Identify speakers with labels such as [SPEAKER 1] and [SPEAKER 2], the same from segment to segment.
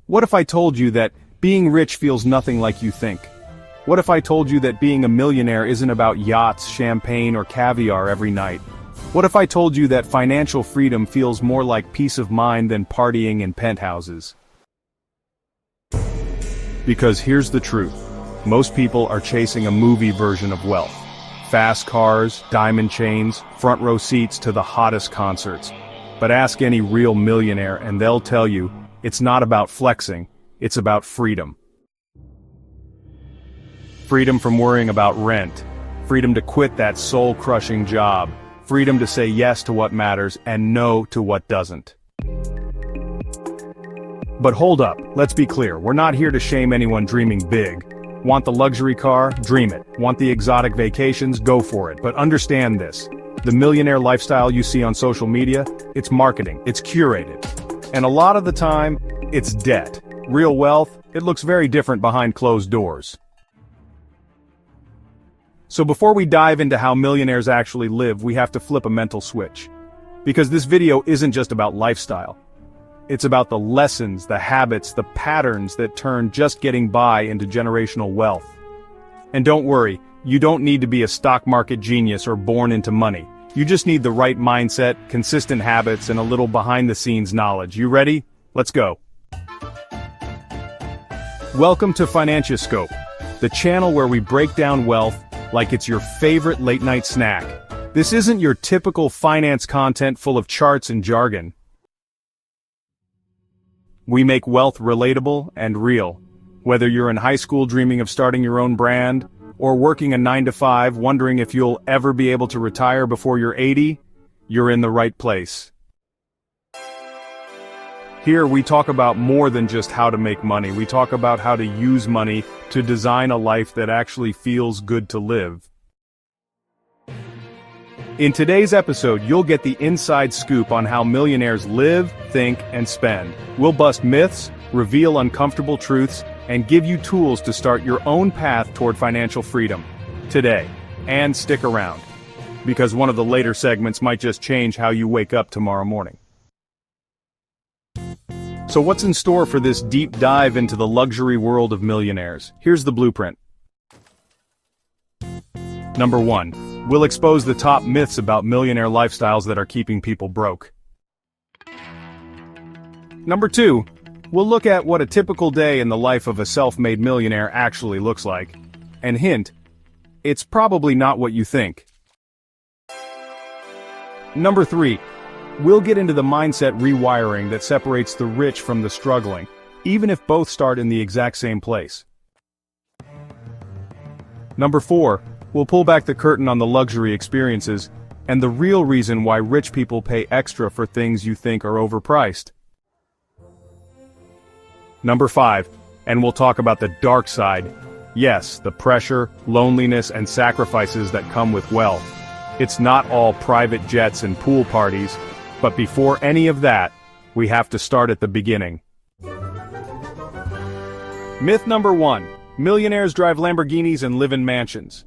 [SPEAKER 1] What if I told you that being rich feels nothing like you think? What if I told you that being a millionaire isn't about yachts, champagne, or caviar every night? What if I told you that financial freedom feels more like peace of mind than partying in penthouses? Because here's the truth. Most people are chasing a movie version of wealth. Fast cars, diamond chains, front row seats to the hottest concerts. But ask any real millionaire and they'll tell you, it's not about flexing, it's about freedom. Freedom from worrying about rent. Freedom to quit that soul-crushing job. Freedom to say yes to what matters and no to what doesn't. But hold up, let's be clear, we're not here to shame anyone dreaming big. Want the luxury car? Dream it. Want the exotic vacations? Go for it. But understand this. The millionaire lifestyle you see on social media, it's marketing, it's curated. And a lot of the time, it's debt. Real wealth, it looks very different behind closed doors. So before we dive into how millionaires actually live, we have to flip a mental switch. Because this video isn't just about lifestyle. It's about the lessons, the habits, the patterns that turn just getting by into generational wealth. And don't worry, you don't need to be a stock market genius or born into money. You just need the right mindset, consistent habits, and a little behind-the-scenes knowledge. You ready? Let's go. Welcome to Financia Scope, the channel where we break down wealth like it's your favorite late-night snack. This isn't your typical finance content full of charts and jargon. We make wealth relatable and real. Whether you're in high school dreaming of starting your own brand, or working a 9-to-5 wondering if you'll ever be able to retire before you're 80, you're in the right place. Here we talk about more than just how to make money. We talk about how to use money to design a life that actually feels good to live. In today's episode, you'll get the inside scoop on how millionaires live, think, and spend. We'll bust myths, reveal uncomfortable truths, and give you tools to start your own path toward financial freedom. Today. And stick around. Because one of the later segments might just change how you wake up tomorrow morning. So what's in store for this deep dive into the luxury world of millionaires? Here's the blueprint. Number 1. We'll expose the top myths about millionaire lifestyles that are keeping people broke. Number 2. We'll look at what a typical day in the life of a self-made millionaire actually looks like. And hint, it's probably not what you think. Number 3. We'll get into the mindset rewiring that separates the rich from the struggling, even if both start in the exact same place. Number 4. We'll pull back the curtain on the luxury experiences and the real reason why rich people pay extra for things you think are overpriced. Number 5. And we'll talk about the dark side. Yes, the pressure, loneliness, and sacrifices that come with wealth. It's not all private jets and pool parties, but before any of that, we have to start at the beginning. Myth number 1. Millionaires drive Lamborghinis and live in mansions.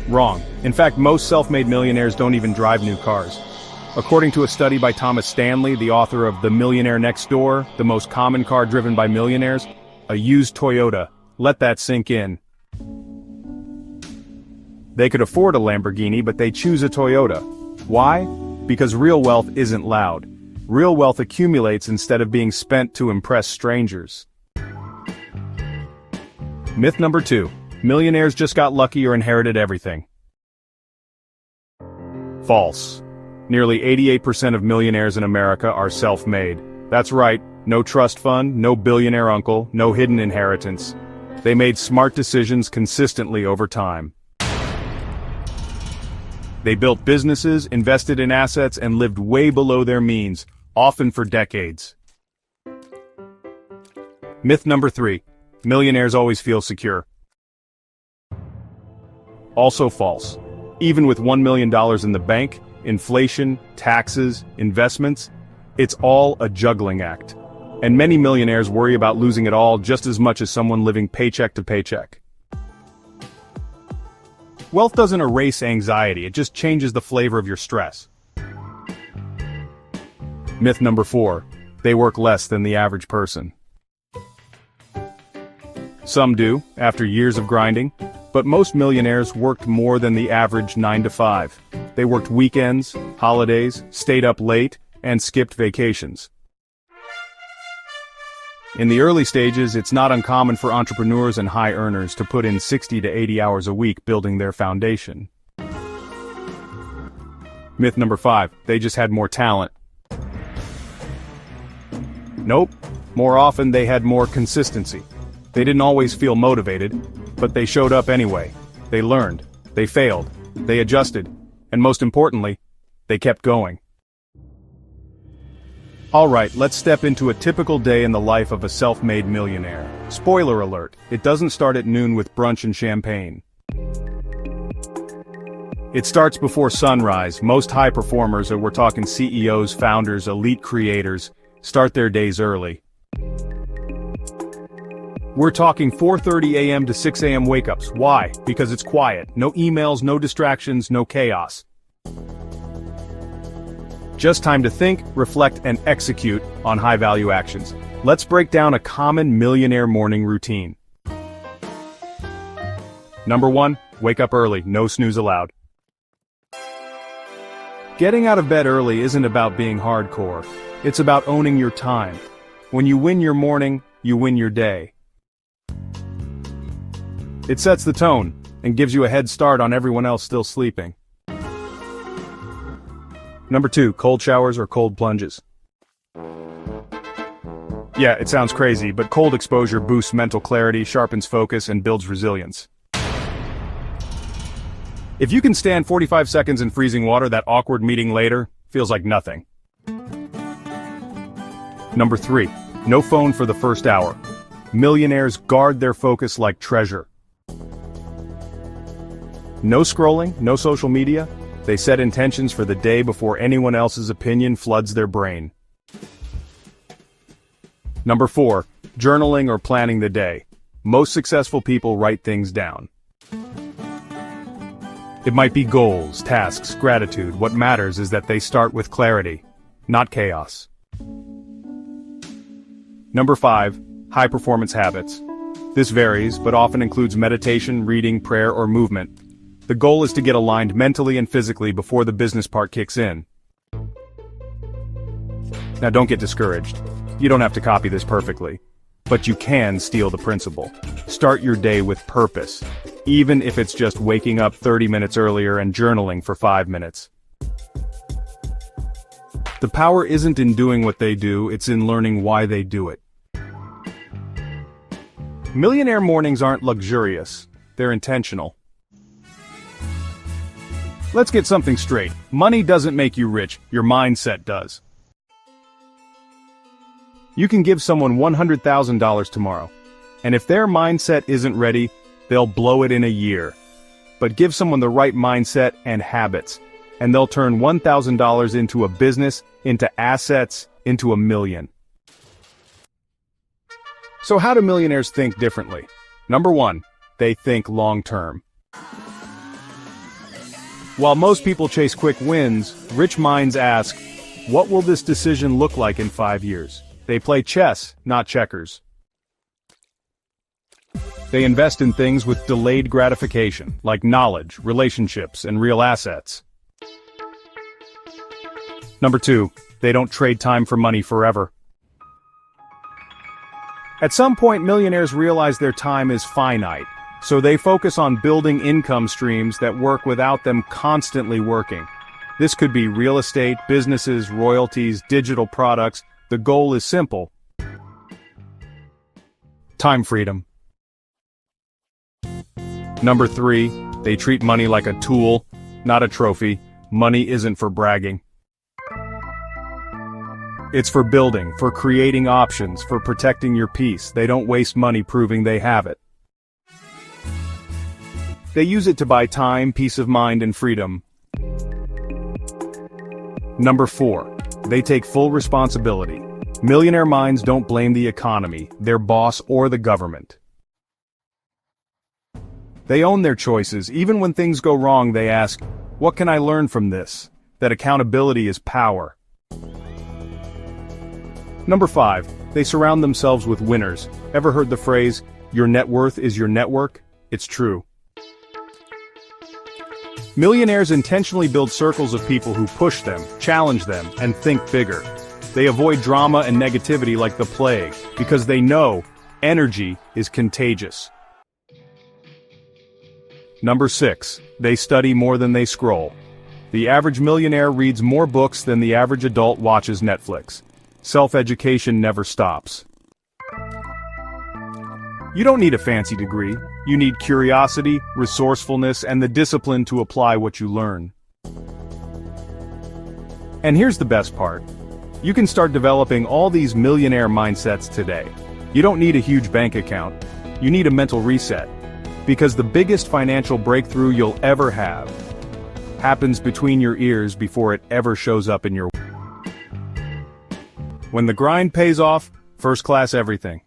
[SPEAKER 1] Wrong. In fact, most self-made millionaires don't even drive new cars. According to a study by Thomas Stanley, the author of The Millionaire Next Door, the most common car driven by millionaires, a used Toyota. Let that sink in. They could afford a Lamborghini, but they choose a Toyota. Why? Because real wealth isn't loud. Real wealth accumulates instead of being spent to impress strangers. Myth number 2. Millionaires just got lucky or inherited everything. False. Nearly 88% of millionaires in America are self-made. That's right, no trust fund, no billionaire uncle, no hidden inheritance. They made smart decisions consistently over time. They built businesses, invested in assets, and lived way below their means, often for decades. Myth number 3. Millionaires always feel secure. Also false. Even with $1 million in the bank, inflation, taxes, investments, it's all a juggling act. And many millionaires worry about losing it all just as much as someone living paycheck to paycheck. Wealth doesn't erase anxiety, it just changes the flavor of your stress. Myth number 4. They work less than the average person. Some do, after years of grinding, but most millionaires worked more than the average 9 to 5. They worked weekends, holidays, stayed up late, and skipped vacations. In the early stages, it's not uncommon for entrepreneurs and high earners to put in 60 to 80 hours a week building their foundation. Myth number 5, they just had more talent. Nope, more often they had more consistency. They didn't always feel motivated, but they showed up anyway. They learned, they failed, they adjusted, and most importantly, they kept going. Alright, let's step into a typical day in the life of a self-made millionaire. Spoiler alert, it doesn't start at noon with brunch and champagne. It starts before sunrise. Most high performers, and we're talking CEOs, founders, elite creators, start their days early. We're talking 4:30 a.m. to 6 a.m. wake-ups. Why? Because it's quiet. No emails, no distractions, no chaos. Just time to think, reflect, and execute on high-value actions. Let's break down a common millionaire morning routine. Number 1, wake up early, no snooze allowed. Getting out of bed early isn't about being hardcore. It's about owning your time. When you win your morning, you win your day. It sets the tone, and gives you a head start on everyone else still sleeping. Number 2, cold showers or cold plunges. Yeah, it sounds crazy, but cold exposure boosts mental clarity, sharpens focus, and builds resilience. If you can stand 45 seconds in freezing water, that awkward meeting later feels like nothing. Number 3, no phone for the first hour. Millionaires guard their focus like treasure. No scrolling, no social media. They set intentions for the day before anyone else's opinion floods their brain. Number 4, journaling or planning the day. Most successful people write things down. It might be goals, tasks, gratitude. What matters is that they start with clarity, not chaos. Number 5, high performance habits. This varies, but often includes meditation, reading, prayer, or movement. The goal is to get aligned mentally and physically before the business part kicks in. Now don't get discouraged. You don't have to copy this perfectly. But you can steal the principle. Start your day with purpose, even if it's just waking up 30 minutes earlier and journaling for 5 minutes. The power isn't in doing what they do, it's in learning why they do it. Millionaire mornings aren't luxurious, they're intentional. Let's get something straight. Money doesn't make you rich, your mindset does. You can give someone $100,000 tomorrow, and if their mindset isn't ready, they'll blow it in a year. But give someone the right mindset and habits, and they'll turn $1,000 into a business, into assets, into $1 million. So how do millionaires think differently? Number 1, they think long-term. While most people chase quick wins, rich minds ask, what will this decision look like in 5 years? They play chess, not checkers. They invest in things with delayed gratification, like knowledge, relationships, and real assets. Number 2, they don't trade time for money forever. At some point, millionaires realize their time is finite, so they focus on building income streams that work without them constantly working. This could be real estate, businesses, royalties, digital products. The goal is simple. Time freedom. Number 3, they treat money like a tool, not a trophy. Money isn't for bragging. It's for building, for creating options, for protecting your peace. They don't waste money proving they have it. They use it to buy time, peace of mind, and freedom. Number 4, they take full responsibility. Millionaire minds don't blame the economy, their boss, or the government. They own their choices. Even when things go wrong, they ask, what can I learn from this? That accountability is power. Number 5, they surround themselves with winners. Ever heard the phrase, your net worth is your network? It's true. Millionaires intentionally build circles of people who push them, challenge them, and think bigger. They avoid drama and negativity like the plague, because they know energy is contagious. Number 6, they study more than they scroll. The average millionaire reads more books than the average adult watches Netflix. Self-education never stops. You don't need a fancy degree. You need curiosity, resourcefulness, and the discipline to apply what you learn. And here's the best part. You can start developing all these millionaire mindsets today. You don't need a huge bank account. You need a mental reset. Because the biggest financial breakthrough you'll ever have happens between your ears before it ever shows up in your... When the grind pays off, first class everything.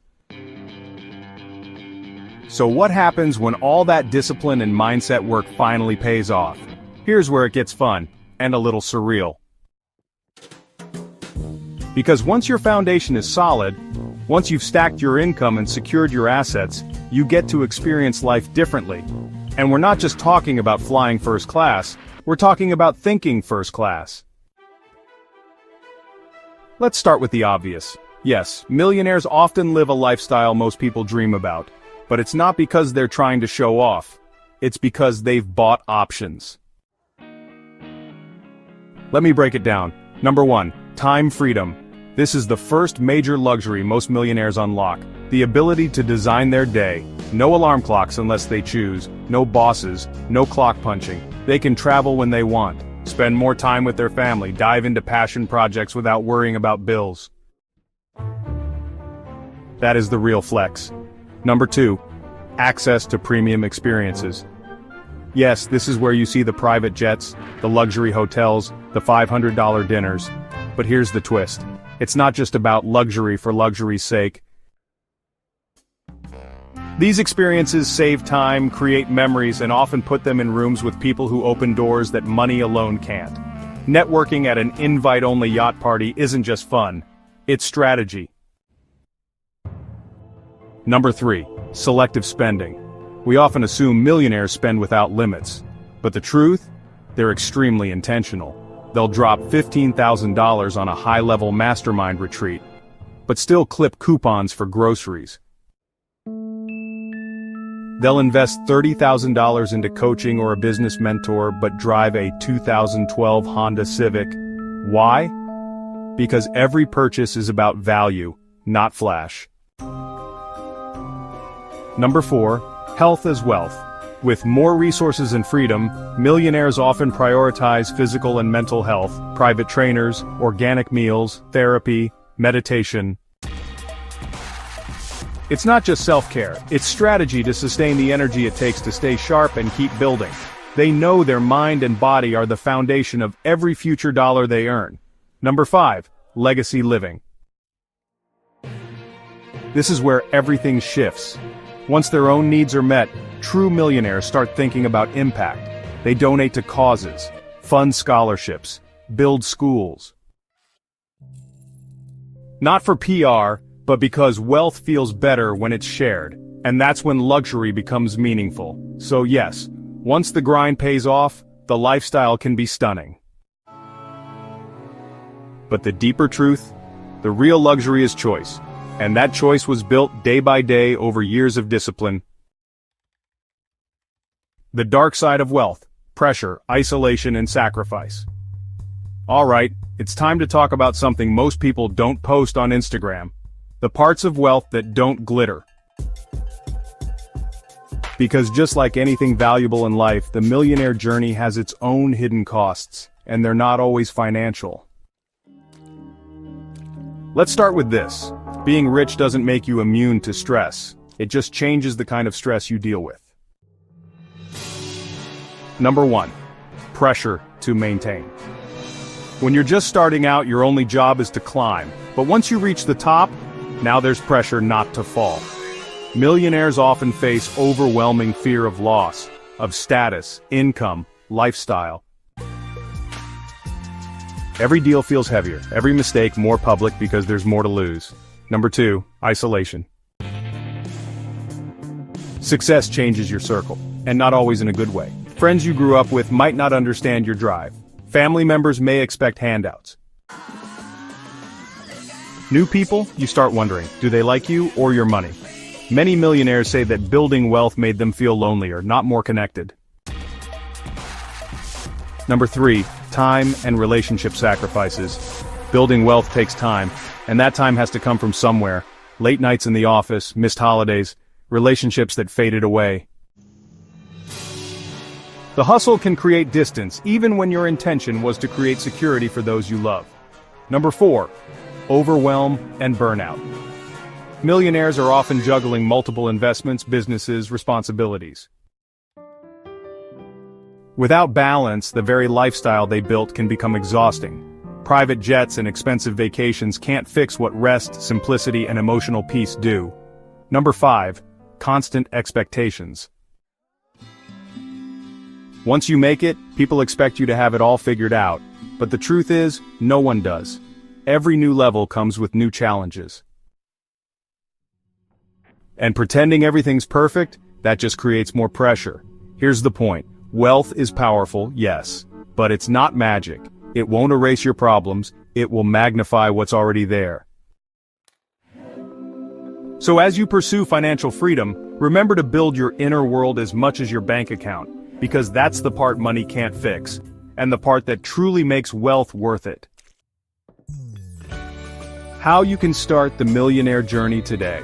[SPEAKER 1] So what happens when all that discipline and mindset work finally pays off? Here's where it gets fun, and a little surreal. Because once your foundation is solid, once you've stacked your income and secured your assets, you get to experience life differently. And we're not just talking about flying first class, we're talking about thinking first class. Let's start with the obvious. Yes, millionaires often live a lifestyle most people dream about. But it's not because they're trying to show off. It's because they've bought options. Let me break it down. Number 1, time freedom. This is the first major luxury most millionaires unlock. The ability to design their day. No alarm clocks unless they choose. No bosses. No clock punching. They can travel when they want. Spend more time with their family. Dive into passion projects without worrying about bills. That is the real flex. Number 2, access to premium experiences. Yes, this is where you see the private jets, the luxury hotels, the $500 dinners. But here's the twist. It's not just about luxury for luxury's sake. These experiences save time, create memories, and often put them in rooms with people who open doors that money alone can't. Networking at an invite-only yacht party isn't just fun. It's strategy. Number 3, selective spending. We often assume millionaires spend without limits. But the truth? They're extremely intentional. They'll drop $15,000 on a high-level mastermind retreat, but still clip coupons for groceries. They'll invest $30,000 into coaching or a business mentor, but drive a 2012 Honda Civic. Why? Because every purchase is about value, not flash. Number 4, health as wealth. With more resources and freedom, millionaires often prioritize physical and mental health, private trainers, organic meals, therapy, meditation. It's not just self-care, it's strategy to sustain the energy it takes to stay sharp and keep building. They know their mind and body are the foundation of every future dollar they earn. Number 5, legacy living. This is where everything shifts. Once their own needs are met, true millionaires start thinking about impact. They donate to causes, fund scholarships, build schools. Not for PR, but because wealth feels better when it's shared, and that's when luxury becomes meaningful. So yes, once the grind pays off, the lifestyle can be stunning. But the deeper truth? The real luxury is choice. And that choice was built day by day over years of discipline. The dark side of wealth: pressure, isolation, and sacrifice. Alright, it's time to talk about something most people don't post on Instagram. The parts of wealth that don't glitter. Because just like anything valuable in life, the millionaire journey has its own hidden costs, and they're not always financial. Let's start with this. Being rich doesn't make you immune to stress. It just changes the kind of stress you deal with. Number 1, pressure to maintain. When you're just starting out, your only job is to climb. But once you reach the top, now there's pressure not to fall. Millionaires often face overwhelming fear of loss, of status, income, lifestyle. Every deal feels heavier, every mistake more public because there's more to lose. Number 2, isolation. Success changes your circle, and not always in a good way. Friends you grew up with might not understand your drive. Family members may expect handouts. New people, you start wondering, do they like you or your money? Many millionaires say that building wealth made them feel lonelier, not more connected. Number 3, time and relationship sacrifices. Building wealth takes time, and that time has to come from somewhere. Late nights in the office, missed holidays, relationships that faded away. The hustle can create distance, even when your intention was to create security for those you love. Number 4, overwhelm and burnout. Millionaires are often juggling multiple investments, businesses, responsibilities. Without balance, the very lifestyle they built can become exhausting. Private jets and expensive vacations can't fix what rest, simplicity, and emotional peace do. Number 5, constant expectations. Once you make it, people expect you to have it all figured out. But the truth is, no one does. Every new level comes with new challenges. And pretending everything's perfect, that just creates more pressure. Here's the point. Wealth is powerful, yes, but it's not magic. It won't erase your problems, it will magnify what's already there. So as you pursue financial freedom, remember to build your inner world as much as your bank account, because that's the part money can't fix, and the part that truly makes wealth worth it. How you can start the millionaire journey today.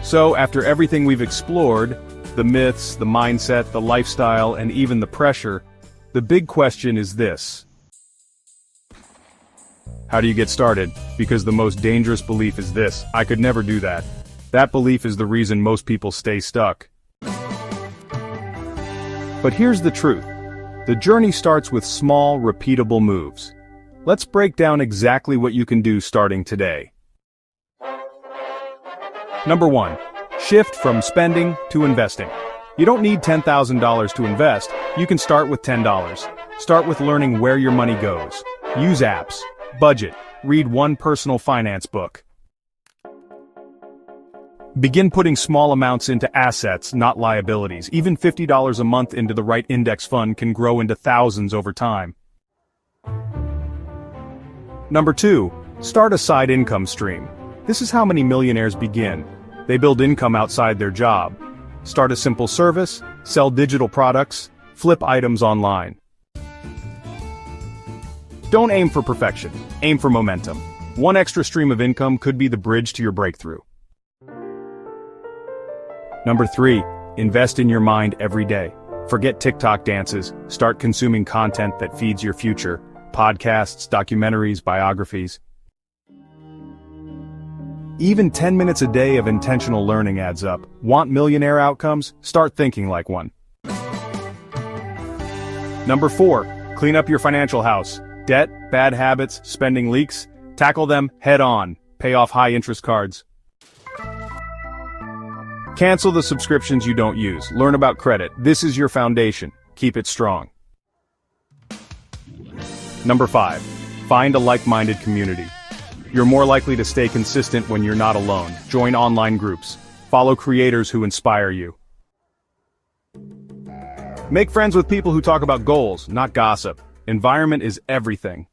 [SPEAKER 1] So, after everything we've explored, the myths, the mindset, the lifestyle, and even the pressure, the big question is this. How do you get started? Because the most dangerous belief is this: I could never do that. That belief is the reason most people stay stuck. But here's the truth. The journey starts with small, repeatable moves. Let's break down exactly what you can do starting today. Number 1. Shift from spending to investing. You don't need $10,000 to invest, you can start with $10. Start with learning where your money goes. Use apps, budget, read one personal finance book. Begin putting small amounts into assets, not liabilities. Even $50 a month into the right index fund can grow into thousands over time. Number 2. Start a side income stream. This is how many millionaires begin. They build income outside their job. Start a simple service, sell digital products, flip items online. Don't aim for perfection, aim for momentum. One extra stream of income could be the bridge to your breakthrough. Number 3, invest in your mind every day. Forget TikTok dances, start consuming content that feeds your future. Podcasts, documentaries, biographies. Even 10 minutes a day of intentional learning adds up. Want millionaire outcomes? Start thinking like one. Number 4, clean up your financial house. Debt, bad habits, spending leaks. Tackle them head on. Pay off high-interest cards. Cancel the subscriptions you don't use. Learn about credit. This is your foundation. Keep it strong. Number 5, find a like-minded community. You're more likely to stay consistent when you're not alone. Join online groups. Follow creators who inspire you. Make friends with people who talk about goals, not gossip. Environment is everything.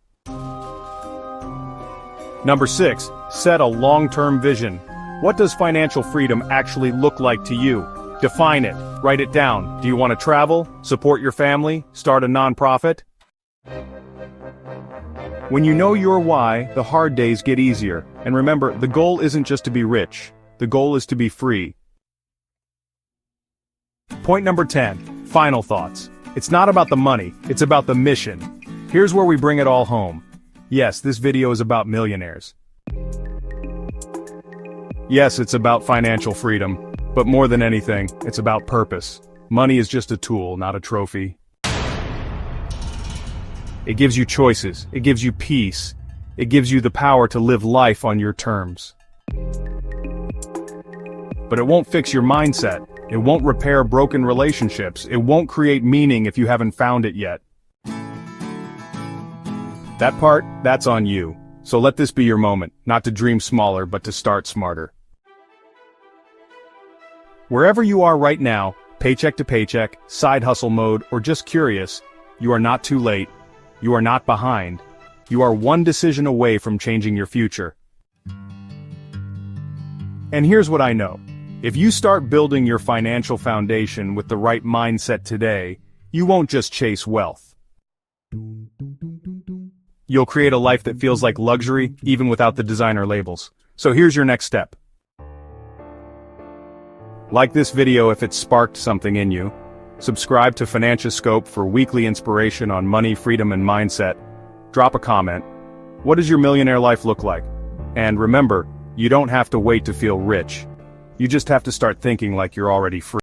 [SPEAKER 1] Number 6, set a long-term vision. What does financial freedom actually look like to you? Define it. Write it down. Do you want to travel? Support your family? Start a nonprofit? When you know your why, the hard days get easier. And remember, the goal isn't just to be rich. The goal is to be free. Point number 10, final thoughts. It's not about the money, it's about the mission. Here's where we bring it all home. Yes, this video is about millionaires. Yes, it's about financial freedom. But more than anything, it's about purpose. Money is just a tool, not a trophy. It gives you choices, it gives you peace, it gives you the power to live life on your terms. But it won't fix your mindset, it won't repair broken relationships, it won't create meaning if you haven't found it yet. That part, that's on you. So let this be your moment, not to dream smaller but to start smarter. Wherever you are right now, paycheck to paycheck, side hustle mode, or just curious, you are not too late. You are not behind. You are one decision away from changing your future. And here's what I know. If you start building your financial foundation with the right mindset today, you won't just chase wealth. You'll create a life that feels like luxury, even without the designer labels. So here's your next step. Like this video if it sparked something in you. Subscribe to Financia Scope for weekly inspiration on money, freedom, and mindset. Drop a comment. What does your millionaire life look like? And remember, you don't have to wait to feel rich. You just have to start thinking like you're already free.